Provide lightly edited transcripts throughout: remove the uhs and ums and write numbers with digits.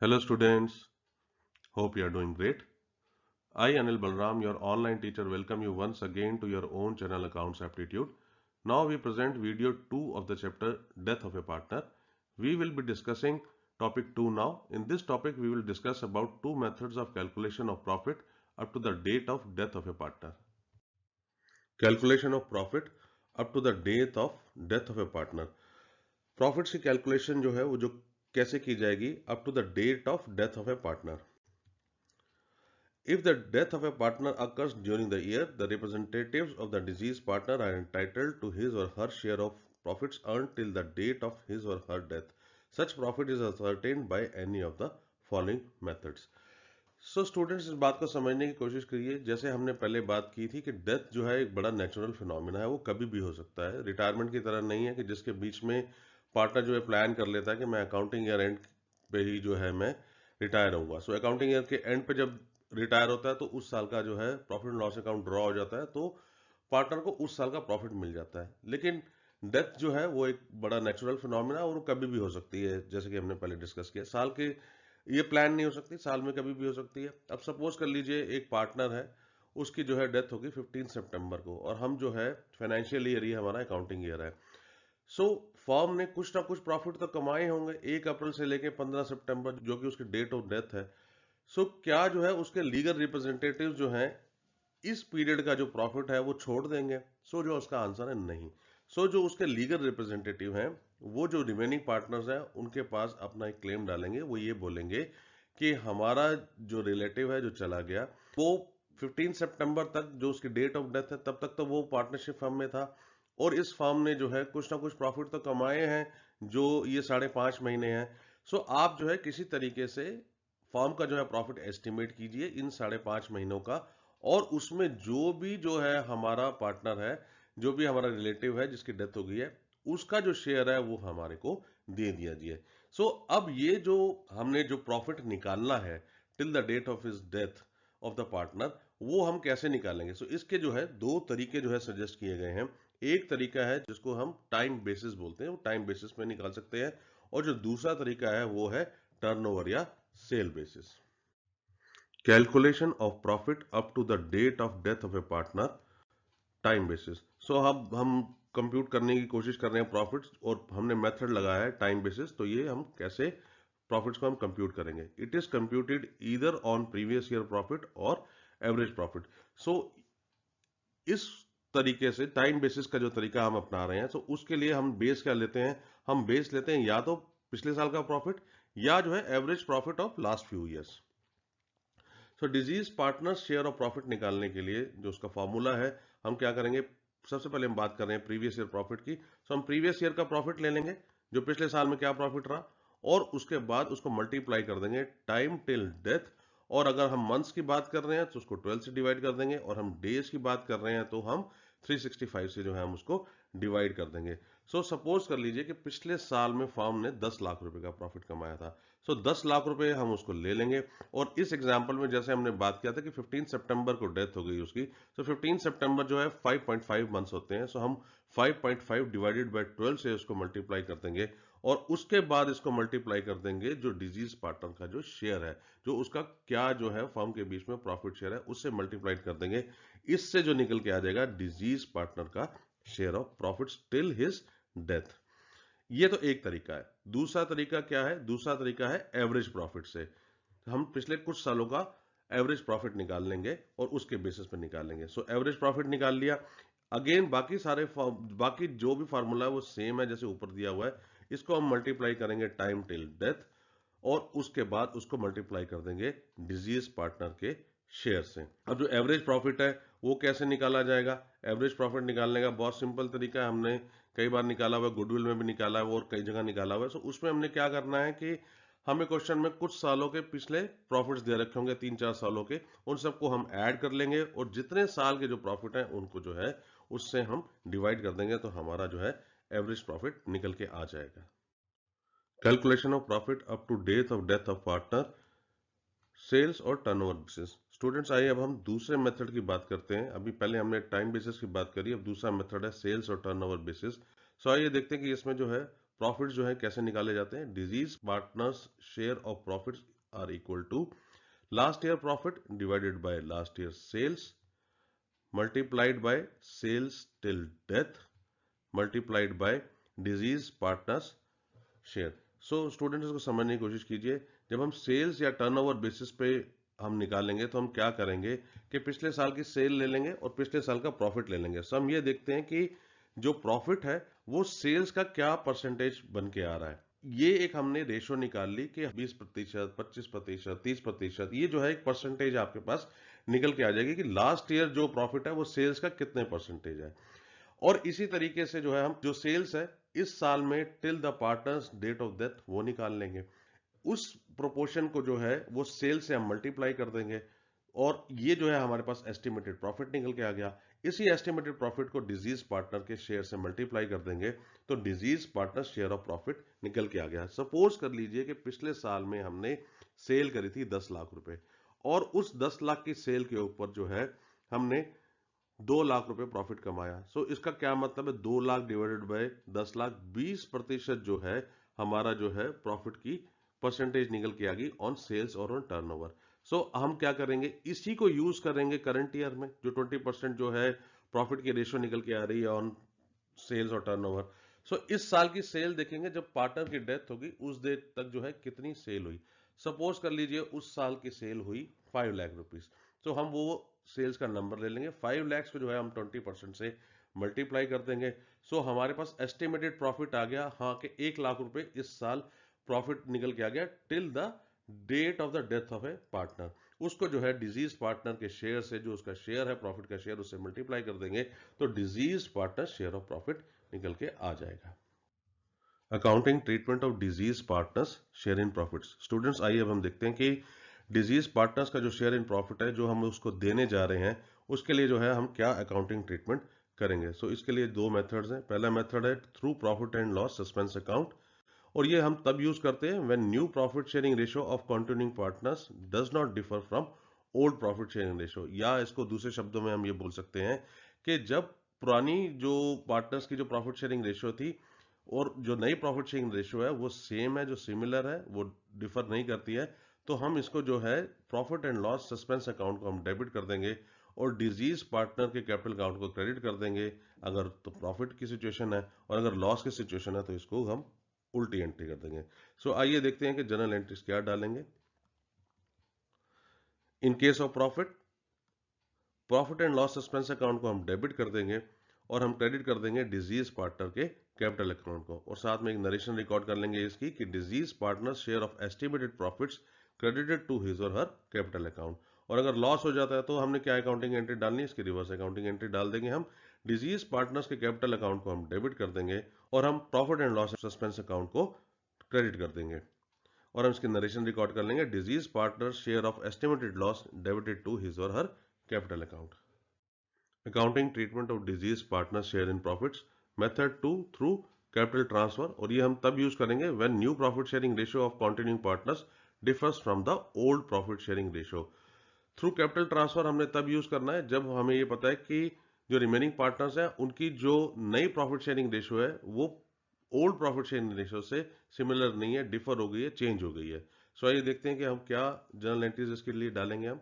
Hello students, hope you are doing great. I Anil Balram, your online teacher, welcome you once again to your own channel Accounts Aptitude. Now we present video 2 of the chapter Death of a Partner. We will be discussing topic 2 now. In this topic we will discuss about two methods of calculation of profit up to the date of death of a partner. Calculation of profit up to the date of death of a partner. Profits की calculation जो है वो जो कैसे की जाएगी up to the date of death of a partner. If the death of a partner occurs during the year, the representatives of the deceased partner are entitled to his or her share of profits earned till the date of his or her death. Such profit is ascertained by any of the following methods. So students इस बात को समझने की कोशिश करिए. जैसे हमने पहले बात की थी कि डेथ जो है एक बड़ा नेचुरल फिनोमिना है, वो कभी भी हो सकता है. रिटायरमेंट की तरह नहीं है कि जिसके बीच में पार्टनर जो है प्लान कर लेता है कि मैं अकाउंटिंग ईयर एंड पे ही जो है मैं रिटायर होऊंगा. सो अकाउंटिंग ईयर के एंड पे जब रिटायर होता है तो उस साल का जो है profit and loss account draw हो जाता है, तो पार्टनर को उस साल का प्रॉफिट मिल जाता है. लेकिन डेथ जो है वो एक बड़ा नेचुरल फिनोमिना और वो कभी भी हो सकती है. जैसे कि हमने पहले डिस्कस किया, साल के ये प्लान नहीं हो सकती, साल में कभी भी हो सकती है. अब सपोज कर लीजिए एक पार्टनर है, उसकी जो है डेथ होगी 15 सितंबर को और हम जो है फाइनेंशियल ईयर ही हमारा अकाउंटिंग ईयर है. सो फर्म ने कुछ ना कुछ प्रॉफिट तो कमाए होंगे 1 अप्रैल से लेके 15 सितंबर जो कि उसकी डेट ऑफ डेथ है. सो क्या जो है उसके लीगल रिप्रेजेंटेटिव जो हैं इस पीरियड का जो प्रॉफिट है वो छोड़ देंगे? सो जो उसका आंसर है नहीं. सो जो उसके लीगल रिप्रेजेंटेटिव हैं वो जो रिमेनिंग पार्टनर्स हैं उनके पास अपना एक क्लेम डालेंगे. वो ये बोलेंगे कि हमारा जो रिलेटिव है जो चला गया वो 15 सितंबर तक जो उसकी डेट ऑफ डेथ है तब तक तो वो पार्टनरशिप फर्म में था और इस फर्म ने जो है कुछ ना कुछ प्रॉफिट तो कमाए हैं जो ये 5.5 महीने हैं. सो आप जो है किसी तरीके से फर्म का जो है प्रॉफिट एस्टिमेट कीजिए इन 5.5 महीनों का और उसमें जो है हमारा पार्टनर है, जो भी हमारा रिलेटिव है जिसकी डेथ हो गई है, उसका जो शेयर है वो हमारे को दे दिया जाए. सो अब ये जो हमने जो प्रॉफिट निकालना है till the date of his death of the partner, वो हम कैसे निकालेंगे? सो इसके जो है दो तरीके जो है सजेस्ट किए गए हैं. एक तरीका है जिसको हम टाइम बेसिस बोलते हैं, वो टाइम बेसिस पे निकाल सकते हैं, और जो दूसरा तरीका है वो है टर्नओवर या sale basis. Calculation of profit up to the date of death of a partner, time basis. So अब हम कंप्यूट करने की कोशिश कर रहे हैं प्रॉफिट्स और हमने मेथड लगाया है टाइम बेसिस. तो ये हम कैसे प्रॉफिट्स को हम कंप्यूट करेंगे? It is computed either on previous year profit और एवरेज प्रॉफिट. सो इस तरीके से टाइम बेसिस का जो तरीका हम अपना रहे हैं, तो उसके लिए हम बेस क्या लेते हैं? हम बेस लेते हैं या तो पिछले साल का प्रॉफिट या जो है average profit of last few years. So deceased partner share of profit निकालने के लिए जो उसका फॉर्मूला है, हम क्या करेंगे? सबसे पहले हम बात कर रहे हैं प्रीवियस ईयर प्रॉफिट की. सो हम प्रीवियस ईयर का प्रॉफिट ले लेंगे, जो पिछले साल में क्या प्रॉफिट रहा, और उसके बाद उसको मल्टीप्लाई कर देंगे टाइम टिल डेथ. और अगर हम मंथ्स की बात कर रहे हैं तो उसको 12 से डिवाइड कर देंगे, और हम डेज की बात कर रहे हैं तो हम 365 से जो है हम उसको डिवाइड कर देंगे. सो सपोज कर लीजिए कि पिछले साल में फर्म ने 10 लाख रुपए का प्रॉफिट कमाया था. सो 10 लाख रुपए हम उसको ले लेंगे, और इस एग्जांपल में जैसे हमने बात किया था कि 15 सितंबर को डेथ हो गई उसकी, तो 15 सितंबर जो है 5.5 मंथ्स होते हैं. सो हम 5.5 डिवाइडेड बाय 12 से उसको मल्टीप्लाई कर देंगे, और उसके बाद इसको मल्टीप्लाई कर देंगे जो डिजीज पार्टनर का जो शेयर है, जो उसका क्या जो है फर्म के बीच में प्रॉफिट शेयर है, उससे मल्टीप्लाई कर देंगे. इससे जो निकल के आ जाएगा डिजीज पार्टनर का share of profit till his death. ये तो एक तरीका है. दूसरा तरीका क्या है? दूसरा तरीका है एवरेज प्रॉफिट से. हम पिछले कुछ सालों का एवरेज प्रॉफिट निकाल लेंगे और उसके बेसिस पे निकाल लेंगे. सो एवरेज प्रॉफिट निकाल लिया. अगेन बाकी जो भी फार्मूला है वो सेम है जैसे ऊपर दिया हुआ है. इसको हम मल्टीप्लाई करेंगे टाइम टिल डेथ, और उसके बाद उसको मल्टीप्लाई कर देंगे डिजीज पार्टनर के शेयर से. अब जो एवरेज प्रॉफिट है वो कैसे निकाला जाएगा? एवरेज प्रॉफिट निकालने का बहुत सिंपल तरीका है. हमने कई बार निकाला हुआ है, गुडविल में भी निकाला हुआ और कई जगह निकाला हुआ है. सो उसमें हमने क्या करना है कि हमें क्वेश्चन में कुछ सालों के पिछले प्रॉफिट्स दे रखे होंगे, 3-4 सालों के, उन सबको हम ऐड कर लेंगे और जितने साल के जो प्रॉफिट है उनको जो है उससे हम डिवाइड कर देंगे, तो हमारा जो है एवरेज प्रॉफिट निकल के आ जाएगा. Calculation of profit up to death of partner, sales और टर्नओवर बेसिस. स्टूडेंट्स आइए अब हम दूसरे मेथड की बात करते हैं. अभी पहले हमने टाइम बेसिस की बात करी, अब दूसरा मेथड है सेल्स और टर्नओवर बेसिस. सो आइए देखते हैं कि इसमें जो है प्रॉफिट जो है कैसे निकाले जाते हैं, deceased partner's share of profits are equal to last year profit divided by last year sales multiplied by sales till death multiplied by deceased partner's share. So students इसको समझने की कोशिश कीजिए। जब हम सेल्स या टर्नओवर बेसिस पे हम निकालेंगे तो हम क्या करेंगे कि पिछले साल की सेल ले लेंगे और पिछले साल का प्रॉफिट ले लेंगे। सो हम ये देखते हैं कि जो प्रॉफिट है वो सेल्स का क्या परसेंटेज बन के आ रहा है। ये एक हमने रेशो निकाल ली कि 20%, 25%, 30%, ये जो है एक परसेंटेज आपके पास निकल के आ जाएगी कि लास्ट ईयर जो प्रॉफिट है वो सेल्स का कितने परसेंटेज है। और इसी तरीके से जो है हम जो सेल्स है इस साल में till the partner's date of death वो निकाल लेंगे। उस प्रोपोर्शन को जो है वो सेल से हम मल्टीप्लाई कर देंगे और ये जो है हमारे पास एस्टिमेटेड प्रॉफिट निकल के आ गया। इसी एस्टिमेटेड प्रॉफिट को डिजीज पार्टनर के शेयर से मल्टीप्लाई कर देंगे तो disease partner share of profit निकल के आ गया। सपोज कर लीजिए कि पिछले साल में हमने सेल करी थी 10 लाख रुपए और उस 10 लाख की सेल के ऊपर जो है हमने 2 लाख रुपए प्रॉफिट कमाया। सो इसका क्या मतलब है, 2 लाख डिवाइडेड बाय 10 लाख, 20% जो है हमारा जो है प्रॉफिट की परसेंटेज निकल के आ गई ऑन सेल्स और ऑन टर्नओवर। सो हम क्या करेंगे, इसी को यूज करेंगे करंट ईयर में जो 20% जो है प्रॉफिट की रेशियो निकल के आ रही है ऑन सेल्स और टर्नओवर। सो इस साल की सेल देखेंगे जब पार्टनर की डेथ होगी उस डेट तक जो है कितनी सेल हुई। सपोज कर लीजिए उस साल की सेल हुई 5 लाख रुपीस। तो हम वो सेल्स का नंबर ले लेंगे, 5 लैक्स को जो है हम 20% से मल्टीप्लाई कर देंगे। सो हमारे पास एस्टिमेटेड प्रॉफिट आ गया हाँ कि 1 लाख रुपए इस साल प्रॉफिट निकल के आ गया till the date of the death of a partner. उसको जो है डिजीज पार्टनर के शेयर से, जो उसका शेयर है प्रॉफिट का शेयर, उससे मल्टीप्लाई कर देंगे तो disease partner share of profit निकल के आ जाएगा। Accounting treatment of disease partner's share in profits. Students आइए अब हम देखते हैं कि डिजीज पार्टनर्स का जो शेयर इन प्रॉफिट है जो हम उसको देने जा रहे हैं उसके लिए जो है हम क्या अकाउंटिंग ट्रीटमेंट करेंगे। सो इसके लिए दो मेथड्स हैं। पहला मेथड है through profit and loss suspense account और ये हम तब यूज करते हैं when new profit sharing ratio of continuing partners does not differ from old profit sharing ratio. या इसको दूसरे शब्दों में हम ये बोल सकते हैं कि जब पुरानी जो पार्टनर्स की जो प्रॉफिट शेयरिंग रेशियो थी और जो नई प्रॉफिट शेयरिंग रेशियो है वो सेम है, जो सिमिलर है, वो डिफर नहीं करती है, तो हम इसको जो है profit and loss suspense account को हम डेबिट कर देंगे और डिजीज पार्टनर के कैपिटल अकाउंट को क्रेडिट कर देंगे अगर तो प्रॉफिट की सिचुएशन है, और अगर लॉस की सिचुएशन है तो इसको हम उल्टी एंट्री कर देंगे। सो आइए देखते हैं कि जनरल एंट्रीज क्या डालेंगे। In case of profit, profit and loss suspense account को हम डेबिट कर देंगे और हम क्रेडिट कर देंगे डिजीज पार्टनर के कैपिटल अकाउंट को, और साथ में एक नरेशन रिकॉर्ड कर लेंगे इसकी कि deceased partner share of estimated profits credited to his और हर कैपिटल अकाउंट। और अगर लॉस हो जाता है तो हमने क्या अकाउंटिंग एंट्री डालनी है, इसकी रिवर्स अकाउंटिंग एंट्री डाल देंगे। हम डिजीज पार्टनर्स के कैपिटल अकाउंट को हम डेबिट कर देंगे और हम profit and loss suspense account को क्रेडिट कर देंगे और हम इसकी नरेशन रिकॉर्ड कर लेंगे deceased partner share of estimated loss debited to his और her capital account. Accounting treatment of deceased partner share in profits, method 2 through capital transfer, और ये हम तब यूज करेंगे when new profit sharing ratio of continuing partners differs from the old profit sharing ratio. Through capital transfer हमने तब use करना है जब हमें ये पता है कि जो रिमेनिंग पार्टनर्स हैं उनकी जो नई प्रॉफिट शेयरिंग रेशियो है वो ओल्ड प्रॉफिट शेयरिंग रेशियो से सिमिलर नहीं है, डिफर हो गई है, चेंज हो गई है। सो आइए देखते हैं कि हम क्या जनरल एंट्रीज इसके लिए डालेंगे। हम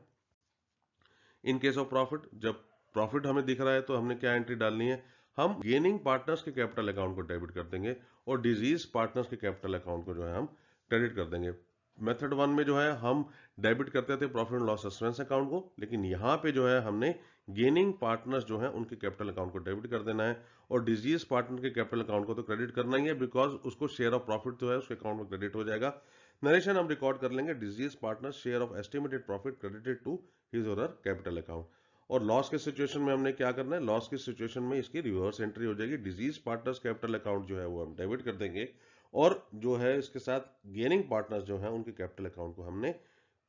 इन केस ऑफ प्रॉफिट, जब प्रॉफिट हमें दिख रहा है तो हमने क्या एंट्री डालनी है, हम गेनिंग पार्टनर्स के कैपिटल अकाउंट को डेबिट कर देंगे और डिजीज पार्टनर्स के कैपिटल अकाउंट को जो है हम क्रेडिट कर देंगे। मेथड 1 में जो है हम डेबिट करते थे profit and loss suspense account को, लेकिन यहाँ पे जो है हमने गेनिंग पार्टनर्स जो है उनके कैपिटल अकाउंट को डेबिट कर देना है और डिजीज पार्टनर के कैपिटल अकाउंट को तो क्रेडिट करना ही है बिकॉज उसको शेयर ऑफ प्रॉफिट जो है उसके अकाउंट में क्रेडिट हो जाएगा। नरेशन हम रिकॉर्ड कर लेंगे deceased partner share of estimated profit credited to his और हर कैपिटल अकाउंट। और लॉस के सिचुएशन में हमने क्या करना है, लॉस की सिचुएशन में इसकी रिवर्स एंट्री हो जाएगी, डिजीज पार्टनर्स कैपिटल अकाउंट जो है वो हम डेबिट कर देंगे और जो है इसके साथ गेनिंग पार्टनर्स जो है उनके कैपिटल अकाउंट को हमने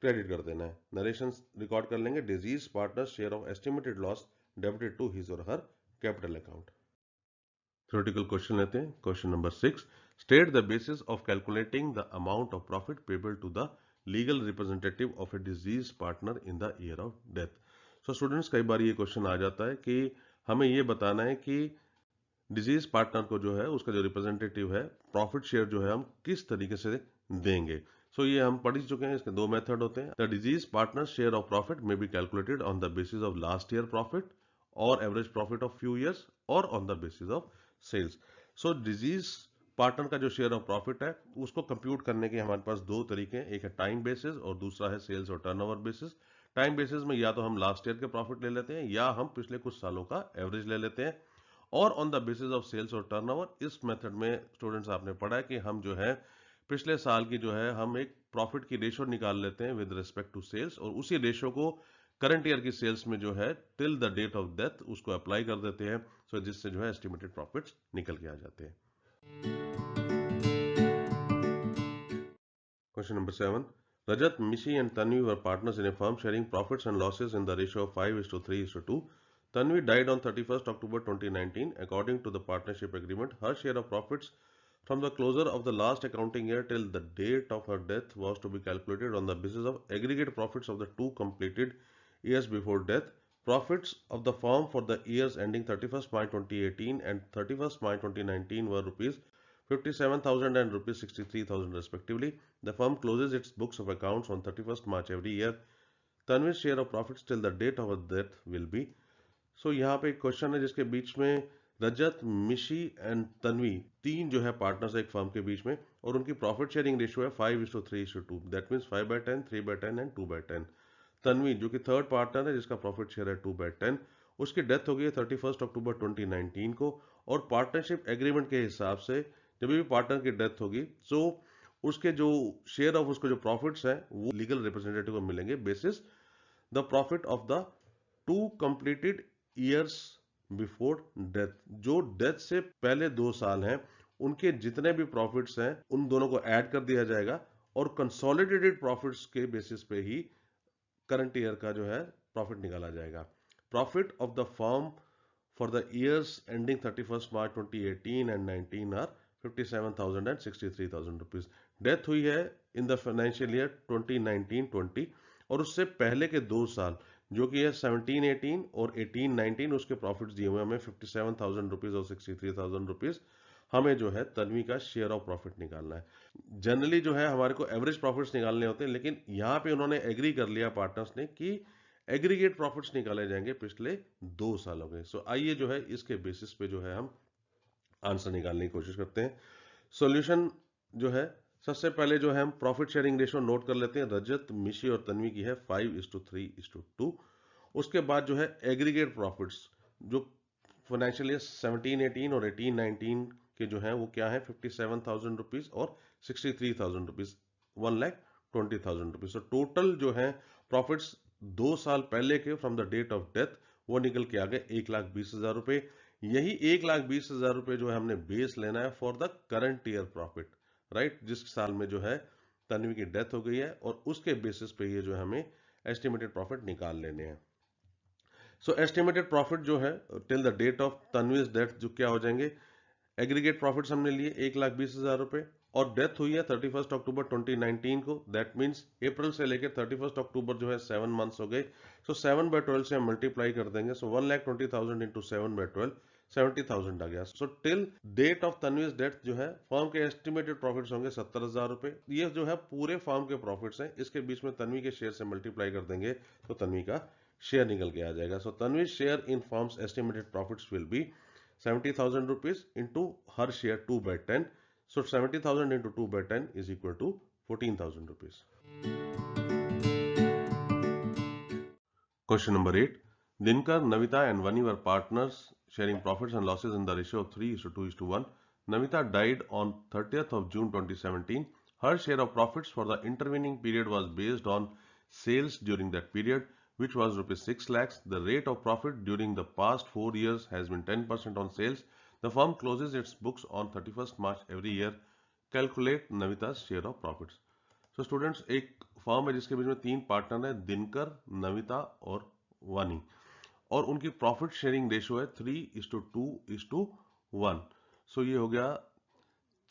क्रेडिट कर देना है। नरेशन रिकॉर्ड कर लेंगे deceased partner's share of estimated loss debited to his और her capital account. Theoretical question लेते हैं। Question number 6, state the basis of calculating the amount of profit payable to the legal representative of a deceased partner in the year of death. So students, कई बार ये question आ जाता है कि हमें ये बताना है कि डिजीज पार्टनर को जो है उसका जो रिप्रेजेंटेटिव है प्रॉफिट शेयर जो है हम किस तरीके से देंगे। सो ये हम पढ़ चुके हैं, इसके दो मेथड होते हैं। The deceased partner share of profit may be calculated on the basis of last year profit और average profit of few years और on the basis of sales. So deceased partner का जो शेयर ऑफ प्रॉफिट है उसको compute करने के हमारे पास दो तरीके हैं, एक है टाइम बेसिस और दूसरा है सेल्स और टर्नओवर बेसिस। टाइम बेसिस में या तो हम लास्ट ईयर के प्रॉफिट ले लेते हैं या हम पिछले कुछ सालों का एवरेज ले लेते हैं। और on the basis of sales और टर्नओवर, इस मेथड में स्टूडेंट्स आपने पढ़ा है कि हम जो है पिछले साल की जो है हम एक प्रॉफिट की रेशो निकाल लेते हैं विद रिस्पेक्ट टू सेल्स और उसी रेशो को करंट ईयर की सेल्स में जो है till the date of death उसको अप्लाई कर देते हैं। सो जिससे जो है एस्टिमेटेड प्रॉफिट्स निकल के आ जाते हैं। Question number 7. Rajat, Mishi and Tanvi were partners in a firm sharing profits and losses in the ratio of 5:3:2. Tanvi died on 31st October 2019. According to the partnership agreement, her share of profits from the closure of the last accounting year till the date of her death was to be calculated on the basis of aggregate profits of the two completed years before death. Profits of the firm for the years ending 31st March 2018 and 31st March 2019 were rupees 57,000 and rupees 63,000 respectively. The firm closes its books of accounts on 31st March every year. Tanvi's share of profits till the date of her death will be. So यहाँ पे एक question है जिसके बीच में रजत, मिशी and Tanvi तीन जो है पार्टनर्स है एक फर्म के बीच में और उनकी प्रॉफिट शेयरिंग रेशियो है 5:3:2। That means 5/10, 3/10 and 2/10। तन्वी जो कि थर्ड पार्टनर है जिसका प्रॉफिट शेयर है 2/10, उसकी डेथ हो गई है 31 अक्टूबर 2019 को और पार्टनरशिप एग्रीमेंट के हिसाब से जब भी पार्टनर की डेथ होगी तो उसके जो शेयर ऑफ उसको जो प्रॉफिट्स हैं वो लीगल रिप्रेजेंटेटिव को मिलेंगे basis the profit of the two completed years before death. जो डेथ से पहले 2 साल हैं उनके जितने भी प्रॉफिट्स हैं उन दोनों को ऐड कर दिया जाएगा और कंसोलिडेटेड प्रॉफिट्स के बेसिस पे ही करंट ईयर का जो है प्रॉफिट निकाला जाएगा। Profit of the firm for the years ending 31st March 2018 and 19 are 57,000 and 63,000 rupees. Death हुई है इन द फाइनेंशियल ईयर 2019-20 और उससे पहले के 2 साल जो कि है 17-18 और 18-19 उसके प्रॉफिट्स दिए हुए हमें 57,000 रुपीज और 63,000 रुपीज। हमें जो है तन्वी का शेयर ऑफ प्रॉफिट निकालना है। जनरली जो है हमारे को एवरेज प्रॉफिट्स निकालने होते हैं लेकिन यहाँ पे उन्होंने एग्री कर लिया पार्टनर्स ने कि एग्रीगेट प्रॉफिट्स निकाले जाएंगे पिछले 2 सालों के। सो आइए जो है इसके बेसिस पे जो है हम आंसर निकालने की कोशिश करते हैं। सॉल्यूशन जो है सबसे पहले जो है हम प्रॉफिट शेयरिंग रेशियो नोट कर लेते हैं। रजत, मिशी और तन्वी की है 5:3:2। उसके बाद जो है एग्रीगेट प्रॉफिट्स जो फाइनेंशियल ईयर 17-18 और 18-19 के जो है वो क्या है 57,000 रुपीज और 63,000 रुपीज, 1,20,000 रुपीज। तो टोटल जो है प्रॉफिट्स 2 साल पहले के from the date of death वो निकल के आ गए 1,20,000 रुपए। यही 1,20,000 रुपए जो है हमने बेस लेना है for the current year profit, right, जिस साल में जो है तन्वी की डेथ हो गई है और उसके बेसिस पे ये जो है हमें एस्टिमेटेड प्रॉफिट निकाल लेने हैं। सो एस्टिमेटेड प्रॉफिट जो है till the date of Tanvi's death जो क्या हो जाएंगे, एग्रीगेट प्रॉफिट्स हमने लिए 1,20,000 रुपए और डेथ हुई है 31 अक्टूबर 2019 को। दैट मींस अप्रैल से लेकर 31 अक्टूबर जो है 7 मंथ्स हो गए। सो 7/12 से हम मल्टीप्लाई कर देंगे। सो 1,20,000 इंटू 7/12 70,000 आ गया। So till date of Tanvi's death जो है फर्म के एस्टिमेटेड प्रॉफिट्स होंगे 70,000 रुपए। ये जो है पूरे फर्म के प्रॉफिट्स हैं, इसके बीच में तन्वी के शेयर से मल्टीप्लाई कर देंगे तो तन्वी का शेयर निकल के आ जाएगा। So Tanvi share in firms estimated profits will be 70,000 rupees into her share 2/10. So 70,000 into 2/10 is equal to 14,000 rupees. Question number 8. Dinkar, Navita and Vani were partners sharing profits and losses in the ratio of 3:2:1. Navita died on 30th of June 2017. Her share of profits for the intervening period was based on sales during that period, which was rupees 6 lakhs. The rate of profit during the past 4 years has been 10% on sales. The firm closes its books on 31st March every year. Calculate Navita's share of profits. So students, एक firm है जिसके बीच में 3 partner है, दिनकर, नविता और वानी, और उनकी profit sharing ratio है 3:2:1। सो ये हो गया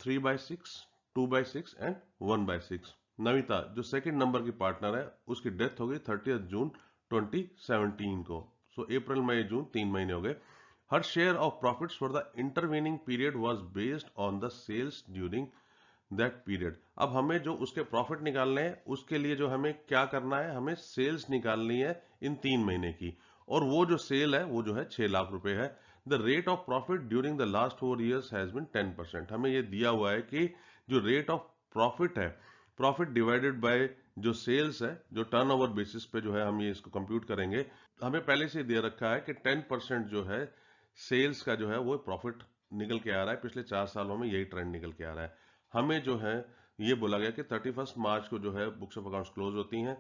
3/6, 2/6 एंड 1/6। नविता जो सेकंड नंबर की पार्टनर है उसकी डेथ हो गई 30 जून 2017 को। सो अप्रैल, मई, जून 3 महीने हो गए। Her share of profits for the intervening period was based on the sales during that period. अब हमें जो उसके प्रॉफिट निकालने हैं उसके लिए जो हमें क्या करना है, हमें सेल्स निकालनी है इन 3 महीने की, और वो जो सेल है वो जो है 6 लाख रुपए है। The rate of profit during the last 4 years has been 10%। हमें ये दिया हुआ है कि जो रेट ऑफ प्रॉफिट है, प्रॉफिट डिवाइडेड बाय जो सेल्स है, जो टर्नओवर बेसिस पे जो है हम ये इसको कंप्यूट करेंगे। हमें पहले से दे रखा है कि 10% जो है सेल्स का जो है वो प्रॉफिट निकल के आ रहा है। पिछले 4 सालों में यही ट्रेंड निकल के आ रहा है। हमें जो है ये बोला गया कि 31 मार्च को जो है बुक्स ऑफ अकाउंट्स क्लोज होती हैं,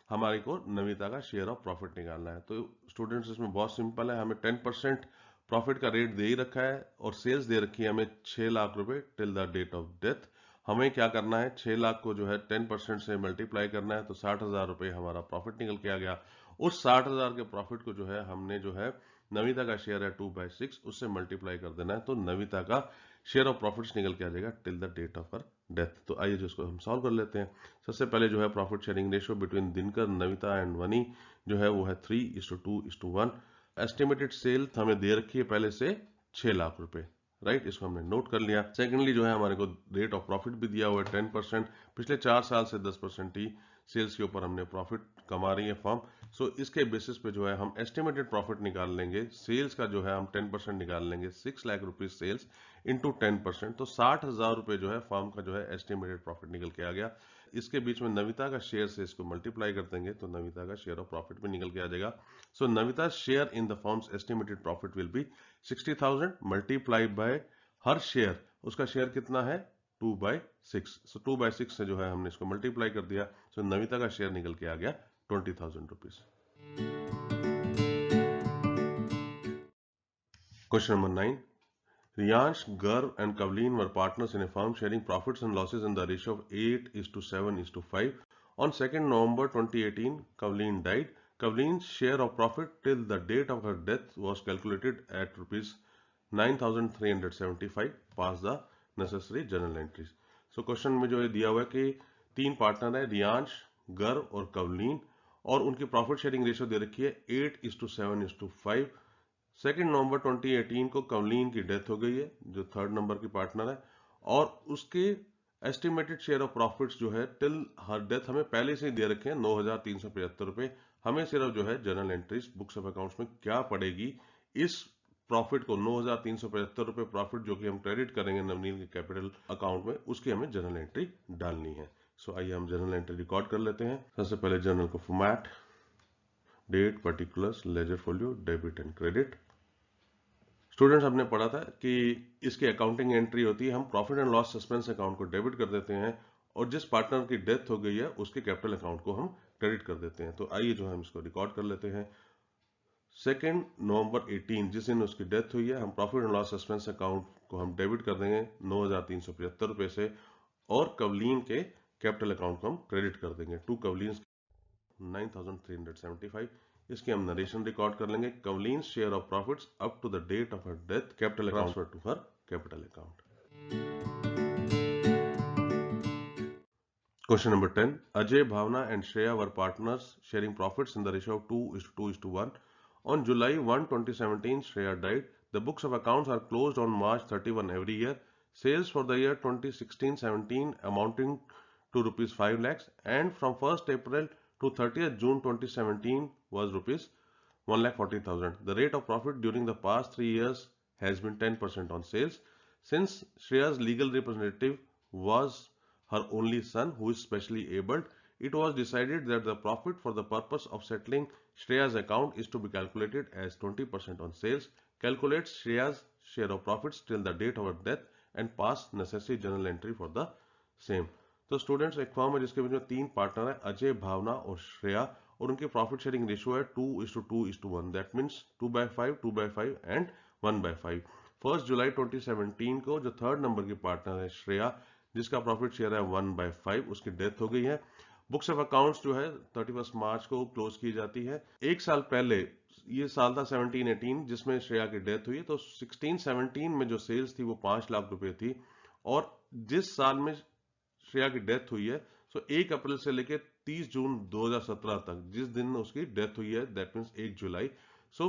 हमारे को नविता का शेयर ऑफ प्रॉफिट निकालना है। तो स्टूडेंट्स इसमें बहुत सिंपल है, हमें 10% प्रॉफिट का रेट दे ही रखा है और सेल्स दे रखी है हमें 6 लाख रुपए till the date of death. हमें क्या करना है, 6 लाख को जो है 10% से मल्टीप्लाई करना है, तो 60,000 रुपए हमारा प्रॉफिट निकल के आ गया। उस 60,000 के प्रॉफिट को जो है हमने जो है नविता का शेयर है 2/6 उससे मल्टीप्लाई कर देना है, तो नविता का शेयर ऑफ प्रॉफिट्स निकल के आ जाएगा till the date of her death. तो आइए जो इसको हम सॉल्व कर लेते हैं। सबसे पहले जो है profit sharing ratio between Dinkar, Navita and वनी जो है वो है 3:2:1। एस्टिमेटेड सेल हमें दे रखी है पहले से 6 लाख रुपए, राइट, इसको हमने नोट कर लिया। सेकेंडली जो है हमारे को रेट ऑफ प्रॉफिट भी दिया हुआ है 10%। पिछले 4 साल से 10% ही सेल्स के ऊपर हमने प्रॉफिट कमा रही है फर्म। सो इसके बेसिस पे जो है हम एस्टिमेटेड प्रॉफिट निकाल लेंगे। सेल्स का जो है हम 10% निकाल लेंगे, 6 लाख रुपीज सेल्स इंटू 10%, तो 60,000 रुपए जो है फर्म का जो है एस्टिमेटेड प्रॉफिट निकल के आ गया। इसके बीच में नविता का शेयर से इसको मल्टीप्लाई कर देंगे, तो नविता का शेयर ऑफ प्रॉफिट भी निकल के आ जाएगा। So Navita share in the firms estimated profit will be 60,000 multiply by her share, उसका शेयर कितना है 2/6। सो 2/6 से जो है हमने इसको मल्टीप्लाई कर दिया, सो नविता का शेयर निकल के आ गया 20,000 rupees. Question number 9, Riyansh, Garv and Kavleen were partners in a firm sharing profits and losses in the ratio of 8:7:5. On 2nd November 2018, Kavleen died. Kavleen's share of profit till the date of her death was calculated at rupees 9,375. Pass the necessary journal entries. So question में जो है दिया हुआ है कि 3 partner है, रियांश, गर्व और कवलीन, और उनकी प्रॉफिट शेयरिंग रेशियो दे रखी है 8:7:5। 2 नवंबर 2018 को कवलीन की डेथ हो गई है, जो 3rd नंबर की पार्टनर है, और उसके एस्टिमेटेड शेयर ऑफ प्रॉफिट्स जो है टिल हर डेथ हमें पहले से ही दे रखे हैं 9,375 रुपए। हमें सिर्फ जो है journal entries books of accounts में क्या पड़ेगी, इस प्रॉफिट को 9,375 रुपए प्रॉफिट जो कि हम क्रेडिट करेंगे नवनील के कैपिटल अकाउंट में, उसकी हमें जर्नल एंट्री डालनी है। सो आइए हम जर्नल एंट्री रिकॉर्ड कर लेते हैं। सबसे पहले जर्नल को format, date, particulars, ledger folio, debit and credit. Students, हमने पढ़ा था कि इसकी अकाउंटिंग एंट्री होती है, हम profit and loss suspense account को डेबिट कर देते हैं और जिस पार्टनर की डेथ हो गई है उसके कैपिटल अकाउंट को हम क्रेडिट कर देते हैं। तो आइए जो हम इसको रिकॉर्ड कर लेते हैं। 2 नवंबर 18 जिस दिन उसकी डेथ हुई है, हम profit and loss suspense account को हम डेबिट कर देंगे 9,375 रुपए से, और कवलीन के कैपिटल अकाउंट को हम क्रेडिट कर देंगे टू कवलीन 9,375। इसकी हम नरेशन रिकॉर्ड कर लेंगे। Kavleen share of profits up to the date of her death, capital account transfer to her capital account. Question number 10, Ajay, Bhavna and Shreya were partners sharing profits in the ratio of 2:2:1. On July 1, 2017, Shreya died. The books of accounts are closed on March 31 every year. Sales for the year 2016-17 amounting to rupees 5 lakhs, and from 1st April to 30th June 2017 was rupees 1,40,000. The rate of profit during the past 3 years has been 10% on sales. Since Shreya's legal representative was her only son who is specially abled, it was decided that the profit for the purpose of settling Shreya's account is to be calculated as 20% on sales. Calculate Shreya's share of profits till the date of her death and pass necessary journal entry for the same. तो students, एक firm है जिसके बीच में 3 partner है, अजय, भावना और श्रेया, और उनकी profit sharing ratio है 2:2:1। That means 2/5, 2/5 and 1/5। 1 जुलाई 2017 को जो 3rd नंबर की पार्टनर है श्रेया, जिसका प्रॉफिट शेयर है 1/5, उसकी डेथ हो गई है। बुक्स ऑफ अकाउंट्स जो है 31 मार्च को क्लोज की जाती है। एक साल पहले, ये साल था 17-18 जिसमें श्रेया की डेथ हुई, तो 16-17 में जो सेल्स थी वो 5 लाख रुपए थी, और जिस साल में श्रेया की डेथ हुई है, सो 1 अप्रैल से लेकर 30 जून 2017 तक, जिस दिन उसकी डेथ हुई है दैट मीन्स 1 जुलाई, सो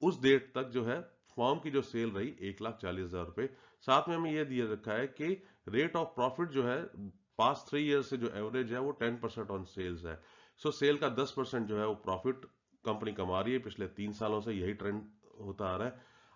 उस डेट तक जो है फॉर्म की जो सेल रही 1,40,000 रुपए। साथ में हमें यह दिया रखा है कि रेट ऑफ प्रॉफिट जो है पास्ट 3 ईयर से जो एवरेज है वो 10% ऑन सेल्स है। सो सेल का 10% जो है वो प्रॉफिट कंपनी कमा रही है, पिछले 3 सालों से यही ट्रेंड होता आ रहा है।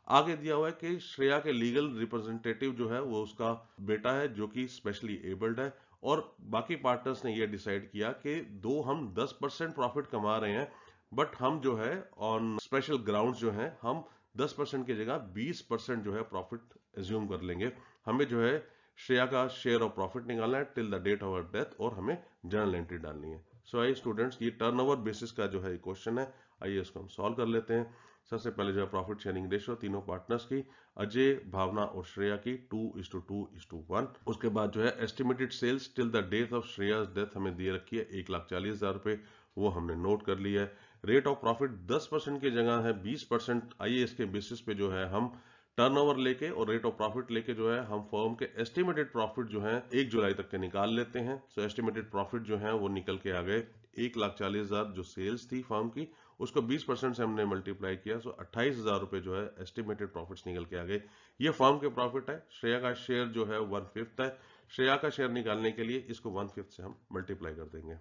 आगे दिया हुआ है कि श्रेया के लीगल रिप्रेजेंटेटिव जो है वो उसका बेटा है जो कि स्पेशली एबल्ड है, और बाकी पार्टनर्स ने ये डिसाइड किया कि दो हम 10% प्रॉफिट कमा रहे हैं, बट हम जो है ऑन स्पेशल ग्राउंड्स जो है हम 10% की जगह 20% जो है प्रॉफिट एज्यूम कर लेंगे। हमें जो है श्रेया का शेयर ऑफ प्रॉफिट निकालना है till the date of death, और हमें जर्नल एंट्री डालनी है। सो आइए स्टूडेंट्स, ये टर्नओवर बेसिस का जो है क्वेश्चन है, आइए इसको हम सॉल्व कर लेते हैं। सबसे पहले जो है प्रॉफिट शेयरिंग रेशियो तीनों पार्टनर्स की, अजय, भावना और श्रेया की 2:2:1। उसके बाद जो है estimated sales till the date of Shreyas death हमें दिए रखी है 1,40,000 रुपए, वो हमने नोट कर लिया है। रेट ऑफ प्रॉफिट 10% की जगह है 20%। आइए इसके बेसिस पे जो है हम टर्नओवर लेके और रेट ऑफ प्रॉफिट लेके जो है हम फर्म के एस्टिमेटेड प्रॉफिट जो है 1 जुलाई तक के निकाल लेते हैं। सो एस्टिमेटेड प्रॉफिट जो है वो निकल के आ गए 1,40,000 जो सेल्स थी फर्म की, उसको 20% से हमने मल्टीप्लाई किया, सो 28,000 रुपए जो है एस्टिमेटेड प्रॉफिट्स निकल के आ गए। ये फर्म के प्रॉफिट है। श्रेया का शेयर जो है 1/5 है। श्रेया का शेयर निकालने के लिए इसको 1/5 से हम मल्टीप्लाई कर देंगे।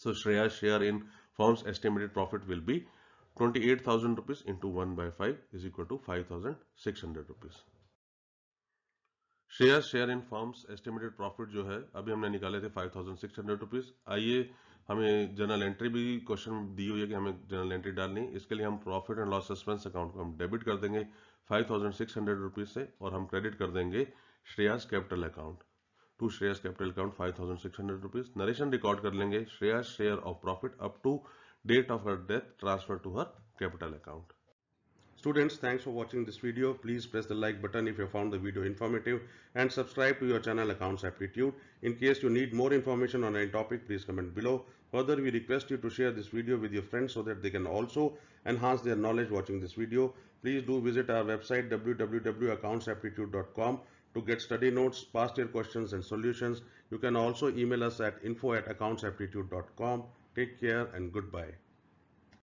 So Shreya share in firms estimated profit will be 28,000 rupees into 1/5 is equal to 5,600 rupees. Share share in firms estimated profit जो है अभी हमने निकाले थे 5,600 रुपीज। आइए, हमें जर्नल एंट्री भी क्वेश्चन दी हुई है कि हमें जर्नल एंट्री डालनी है। इसके लिए हम profit and loss suspense account को हम डेबिट कर देंगे 5,600 रुपीज से, और हम क्रेडिट कर देंगे Shreyas capital account to Shreyas capital account 5,600 rupees. Narration record कर लेंगे Shreyas share of profit up to date of her death transfer to her capital account. Students, thanks for watching this video. Please press the like button if you found the video informative, and subscribe to your channel Accounts Aptitude. In case you need more information on any topic, please comment below. Further, we request you to share this video with your friends so that they can also enhance their knowledge watching this video. Please do visit our website www.accountsaptitude.com to get study notes, past year questions and solutions. You can also email us at info@accountsaptitude.com. Take care and goodbye.